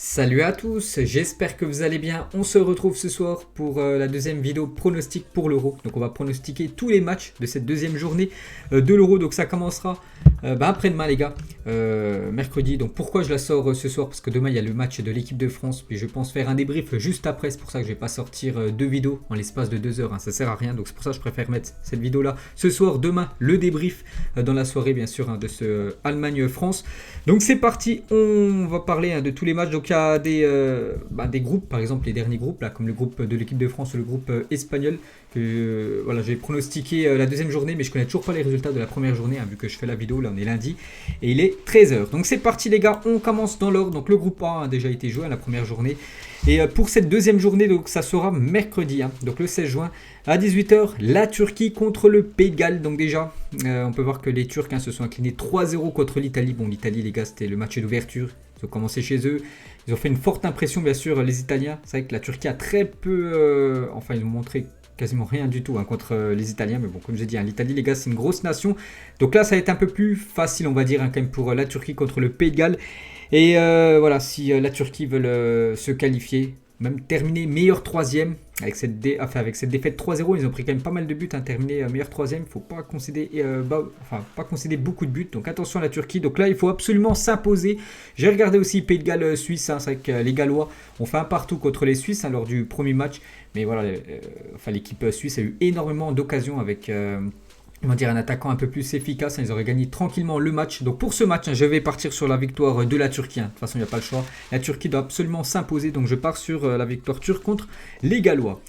Salut à tous, j'espère que vous allez bien. On se retrouve ce soir pour la deuxième vidéo pronostic pour l'Euro. Donc on va pronostiquer tous les matchs de cette deuxième journée de l'Euro. Donc ça commencera après-demain les gars, mercredi. Donc pourquoi je la sors ce soir? Parce que demain il y a le match de l'équipe de France. Puis je pense faire un débrief juste après. C'est pour ça que je vais pas sortir deux vidéos en l'espace de 2 heures. Ça sert à rien. Donc c'est pour ça que je préfère mettre cette vidéo là ce soir. Demain le débrief dans la soirée bien sûr de ce Allemagne-France. Donc c'est parti, on va parler de tous les matchs. Donc il y a des groupes, par exemple les derniers groupes, là, comme le groupe de l'équipe de France ou le groupe espagnol. Voilà, j'ai pronostiqué la deuxième journée, mais je connais toujours pas les résultats de la première journée, vu que je fais la vidéo, là on est lundi, et il est 13h. Donc c'est parti les gars, on commence dans l'ordre. Donc le groupe A a déjà été joué à la première journée. Et pour cette deuxième journée, donc ça sera mercredi, donc le 16 juin, à 18h, la Turquie contre le Pays de Galles. Donc déjà, on peut voir que les Turcs se sont inclinés 3-0 contre l'Italie. Bon, l'Italie, les gars, c'était le match d'ouverture. Ils ont commencé chez eux. Ils ont fait une forte impression, bien sûr, les Italiens. C'est vrai que la Turquie a très peu... ils ont montré quasiment rien du tout contre les Italiens. Mais bon, comme je dis, l'Italie, les gars, c'est une grosse nation. Donc là, ça va être un peu plus facile, on va dire, quand même, pour la Turquie contre le Pays de Galles. Et voilà, si la Turquie veut se qualifier, même terminer meilleur troisième, avec cette défaite 3-0, ils ont pris quand même pas mal de buts, terminer meilleur troisième, il ne faut pas concéder beaucoup de buts, donc attention à la Turquie. Donc là, il faut absolument s'imposer. J'ai regardé aussi Pays de Galles-Suisse, c'est vrai que les Gallois ont fait un partout contre les Suisses lors du premier match, mais voilà, l'équipe suisse a eu énormément d'occasions avec... on va dire un attaquant un peu plus efficace, ils auraient gagné tranquillement le match. Donc pour ce match, je vais partir sur la victoire de la Turquie. De toute façon, il n'y a pas le choix. La Turquie doit absolument s'imposer, donc je pars sur la victoire turque contre les Gallois.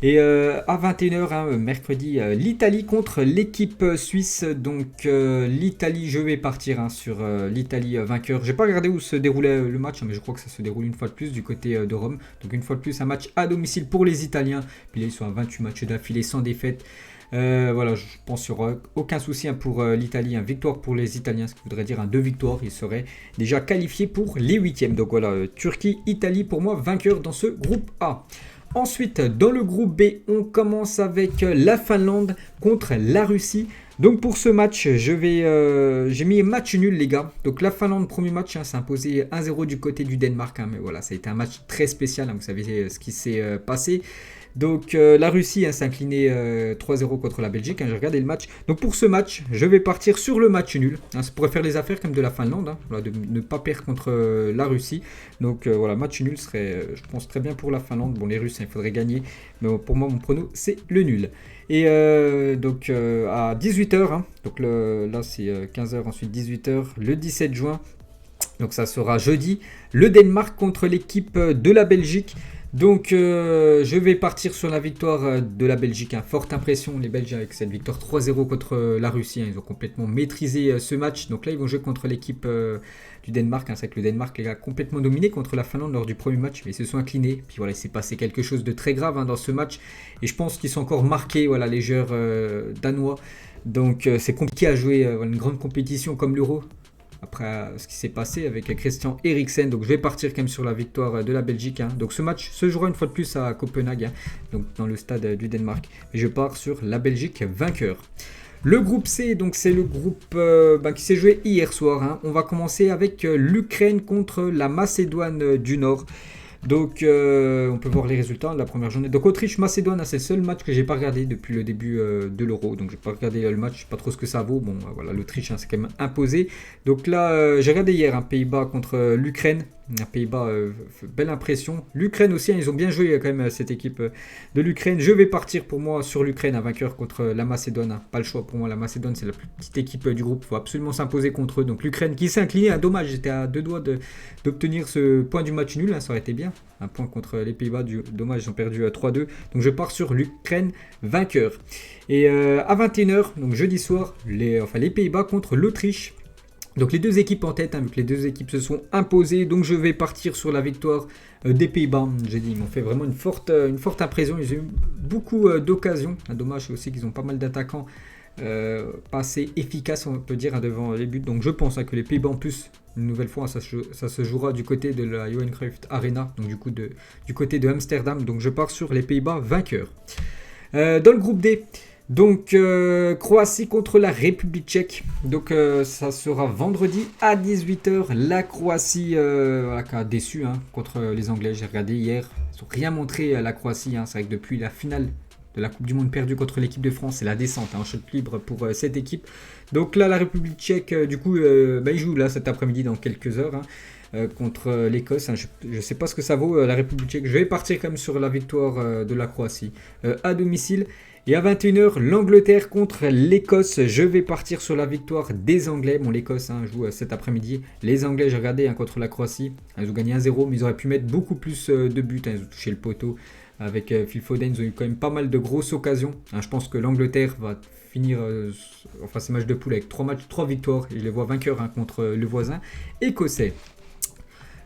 Et à 21h, mercredi, l'Italie contre l'équipe suisse. Donc l'Italie, je vais partir sur l'Italie vainqueur. J'ai pas regardé où se déroulait le match, mais je crois que ça se déroule une fois de plus du côté de Rome. Donc une fois de plus, un match à domicile pour les Italiens. Puis là, ils sont à 28 matchs d'affilée sans défaite. Voilà, je pense qu'il n'y aura aucun souci pour l'Italie. Victoire pour les Italiens, ce qui voudrait dire 2 victoires. Ils seraient déjà qualifiés pour les 8e. Donc voilà, Turquie, Italie pour moi vainqueur dans ce groupe A. Ensuite, dans le groupe B, on commence avec la Finlande contre la Russie. Donc pour ce match, j'ai mis match nul les gars. Donc la Finlande, premier match, s'est imposé 1-0 du côté du Danemark. Mais voilà, ça a été un match très spécial. Vous savez ce qui s'est passé. Donc la Russie s'est inclinée 3-0 contre la Belgique. J'ai regardé le match. Donc pour ce match, je vais partir sur le match nul. Ça pourrait faire les affaires comme de la Finlande. Voilà, de ne pas perdre contre la Russie. Donc voilà, match nul serait, je pense, très bien pour la Finlande. Bon, les Russes, il faudrait gagner. Mais pour moi, mon prono, c'est le nul. Et donc à 18h, donc là c'est 15h, ensuite 18h, le 17 juin. Donc ça sera jeudi. Le Danemark contre l'équipe de la Belgique. Donc je vais partir sur la victoire de la Belgique. Forte impression les Belges avec cette victoire 3-0 contre la Russie. Ils ont complètement maîtrisé ce match. Donc là ils vont jouer contre l'équipe du Danemark. C'est vrai que le Danemark les a complètement dominé contre la Finlande lors du premier match. Mais ils se sont inclinés. Puis voilà, il s'est passé quelque chose de très grave dans ce match. Et je pense qu'ils sont encore marqués, voilà, les joueurs danois. Donc c'est compliqué à jouer une grande compétition comme l'Euro. Après ce qui s'est passé avec Christian Eriksen. Donc je vais partir quand même sur la victoire de la Belgique. Donc ce match se jouera une fois de plus à Copenhague, donc dans le stade du Danemark. Et je pars sur la Belgique vainqueur. Le groupe C, donc c'est le groupe qui s'est joué hier soir. On va commencer avec l'Ukraine contre la Macédoine du Nord. Donc on peut voir les résultats de la première journée. Donc Autriche-Macédoine, c'est le seul match que j'ai pas regardé depuis le début de l'Euro. Donc j'ai pas regardé le match, je sais pas trop ce que ça vaut. Bon voilà, l'Autriche c'est quand même imposé. Donc là j'ai regardé hier Pays-Bas contre l'Ukraine. Pays-Bas, belle impression. L'Ukraine aussi, ils ont bien joué quand même cette équipe de l'Ukraine. Je vais partir pour moi sur l'Ukraine, un vainqueur contre la Macédoine. Pas le choix pour moi, la Macédoine c'est la plus petite équipe du groupe. Il faut absolument s'imposer contre eux. Donc l'Ukraine qui s'est inclinée, dommage, j'étais à 2 doigts d'obtenir ce point du match nul. Ça aurait été bien. Un point contre les Pays-Bas, dommage, ils ont perdu 3-2. Donc je pars sur l'Ukraine vainqueur. Et à 21h, donc jeudi soir, les Pays-Bas contre l'Autriche. Donc les deux équipes en tête, vu que les deux équipes se sont imposées. Donc je vais partir sur la victoire des Pays-Bas. J'ai dit, ils m'ont fait vraiment une forte impression. Ils ont eu beaucoup d'occasions. Dommage aussi qu'ils ont pas mal d'attaquants pas assez efficaces, on peut dire, devant les buts. Donc je pense que les Pays-Bas en plus, une nouvelle fois, ça se jouera du côté de la Johan Cruyff Arena. Donc du côté de Amsterdam. Donc je pars sur les Pays-Bas vainqueurs. Dans le groupe D, Donc, Croatie contre la République tchèque. Donc, ça sera vendredi à 18h. La Croatie voilà, qui a déçu contre les Anglais. J'ai regardé hier. Ils n'ont rien montré à la Croatie. C'est vrai que depuis la finale de la Coupe du Monde perdue contre l'équipe de France, c'est la descente en chute libre pour cette équipe. Donc là, la République tchèque, du coup, ils jouent là cet après-midi dans quelques heures. Contre l'Écosse. Je ne sais pas ce que ça vaut la République tchèque. Je vais partir quand même sur la victoire de la Croatie à domicile. Et à 21h, l'Angleterre contre l'Écosse. Je vais partir sur la victoire des Anglais. Bon, l'Écosse joue cet après-midi. Les Anglais, j'ai regardé contre la Croatie. Ils ont gagné 1-0, mais ils auraient pu mettre beaucoup plus de buts. Ils ont touché le poteau avec Phil Foden. Ils ont eu quand même pas mal de grosses occasions. Je pense que l'Angleterre va finir ces matchs de poule avec 3 victoires. Et je les vois vainqueurs contre le voisin écossais.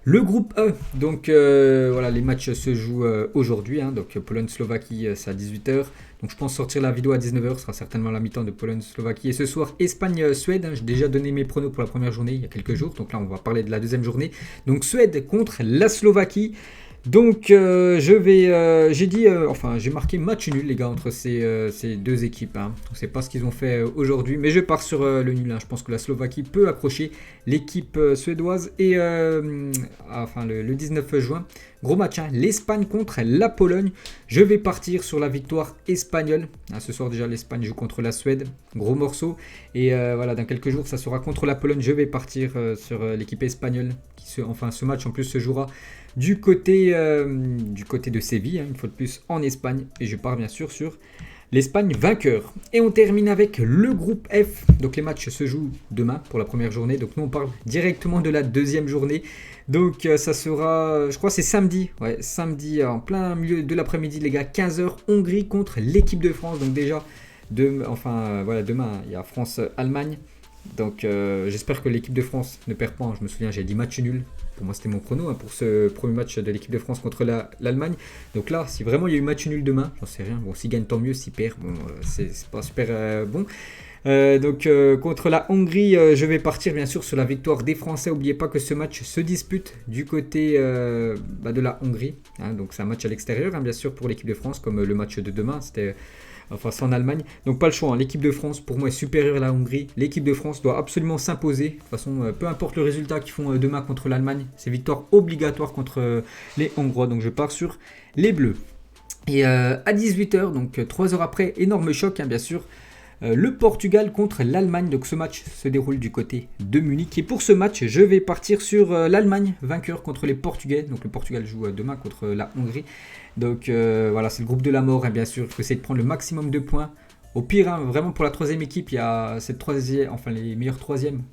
Le groupe E, donc voilà, les matchs se jouent aujourd'hui. Donc Pologne-Slovaquie, c'est à 18h. Donc je pense sortir la vidéo à 19h, ce sera certainement la mi-temps de Pologne-Slovaquie. Et ce soir, Espagne-Suède. J'ai déjà donné mes pronos pour la première journée il y a quelques jours. Donc là, on va parler de la deuxième journée. Donc Suède contre la Slovaquie. Donc j'ai marqué match nul les gars entre ces deux équipes. On ne sait pas ce qu'ils ont fait aujourd'hui, mais je pars sur le nul. Je pense que la Slovaquie peut accrocher l'équipe suédoise et le 19 juin. Gros match, l'Espagne contre la Pologne. Je vais partir sur la victoire espagnole. Ce soir déjà l'Espagne joue contre la Suède. Gros morceau. Et dans quelques jours ça sera contre la Pologne. Je vais partir sur l'équipe espagnole. Ce match en plus se jouera du côté de Séville, une fois de plus en Espagne. Et je pars bien sûr sur l'Espagne vainqueur. Et on termine avec le groupe F. Donc les matchs se jouent demain pour la première journée. Donc nous on parle directement de la deuxième journée. Donc ça sera, je crois c'est samedi. Ouais, samedi en plein milieu de l'après-midi les gars, 15h, Hongrie contre l'équipe de France. Donc déjà, demain il y a France-Allemagne. Donc j'espère que l'équipe de France ne perd pas. Je me souviens, j'ai dit match nul. Pour moi, c'était mon prono pour ce premier match de l'équipe de France contre l'Allemagne. Donc là, si vraiment il y a eu match nul demain, j'en sais rien. Bon, s'ils gagnent, tant mieux. S'ils perdent, c'est pas super bon. Contre la Hongrie, je vais partir bien sûr sur la victoire des Français. N'oubliez pas que ce match se dispute du côté de la Hongrie. Donc c'est un match à l'extérieur, bien sûr, pour l'équipe de France, comme le match de demain. C'est en Allemagne. Donc pas le choix. L'équipe de France, pour moi, est supérieure à la Hongrie. L'équipe de France doit absolument s'imposer. De toute façon, peu importe le résultat qu'ils font demain contre l'Allemagne, c'est victoire obligatoire contre les Hongrois. Donc je pars sur les Bleus. Et à 18h, donc 3 heures après, énorme choc, bien sûr. Le Portugal contre l'Allemagne. Donc ce match se déroule du côté de Munich. Et pour ce match, je vais partir sur l'Allemagne, vainqueur contre les Portugais. Donc le Portugal joue demain contre la Hongrie. Donc c'est le groupe de la mort. Bien sûr, il faut essayer de prendre le maximum de points. Au pire, vraiment pour la troisième équipe, il y a les meilleurs troisièmes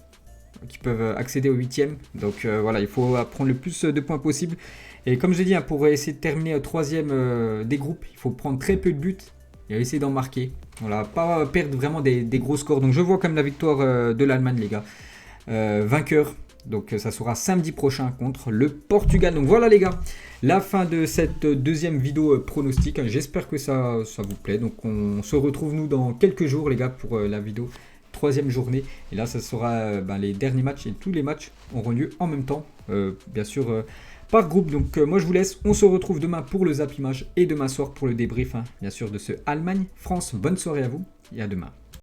qui peuvent accéder au huitième. Donc il faut prendre le plus de points possible. Et comme je dis, pour essayer de terminer troisième des groupes, il faut prendre très peu de buts et essayer d'en marquer. Voilà, pas perdre vraiment des gros scores. Donc je vois comme la victoire de l'Allemagne les gars. Vainqueur. Donc ça sera samedi prochain contre le Portugal. Donc voilà les gars, la fin de cette deuxième vidéo pronostic. J'espère que ça vous plaît. Donc on se retrouve nous dans quelques jours les gars pour la vidéo troisième journée. Et là ça sera les derniers matchs et tous les matchs auront lieu en même temps. Bien sûr par groupe. Donc moi je vous laisse. On se retrouve demain pour le Zap Image et demain soir pour le débrief bien sûr de ce Allemagne-France. Bonne soirée à vous et à demain.